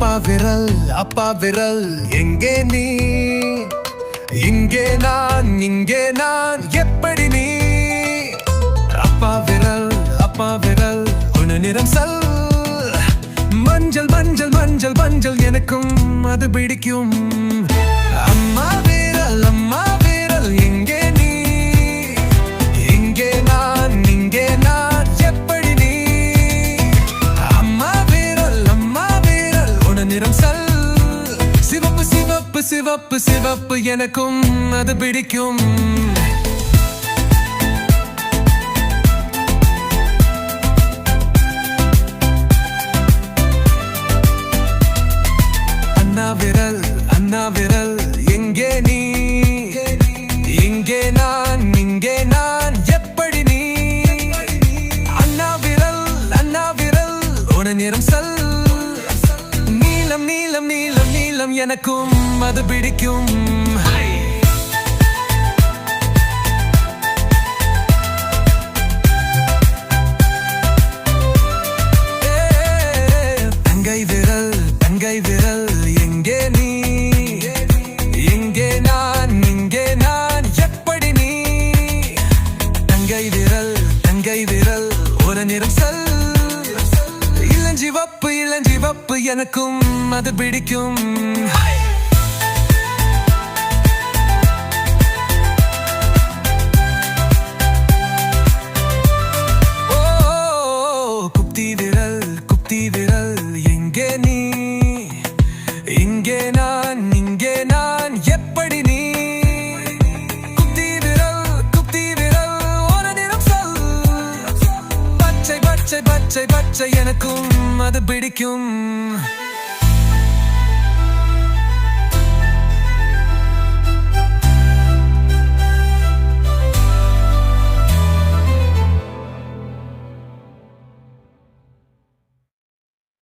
அப்பா விரல் எங்கே நீ? இங்கே நான் எப்படி நீ? அப்பா விரல் உன் நிறம் சல் மஞ்சள் மஞ்சள் மஞ்சள் மஞ்சள் எனக்கும் அது பிடிக்கும். அம்மா விரல் எங்கே நீ? இங்கே நான் எப்படி நீ? அம்மா விரல் உன் நிறம் சல் சிவப்பு சிவப்பு சிவப்பு சிவப்பு எனக்கும் அது பிடிக்கும். அண்ணா விரல் எங்கே நீ? இங்கே நான் எப்படி நீ? அண்ணா விரல் உன் நிறம் சல் நீலம் நீலம் நீலம் நீலம் எனக்கும் அது பிடிக்கும். தங்கை விரல் எங்கே நீ? இங்கே நான் எப்படி நீ? தங்கை விரல் ஒரு நிறம் சல் இளஞ்சிவப்பு எனக்கும் அது பிடிக்கும். குப்தி விரல் எங்கே நீ? இங்கே நான் எப்படி நீ? குப்தி விரல் ஒரு நிறம் சல் பச்சை பச்சை பச்சை பச்சை எனக்கும் அது பிடிக்கும்.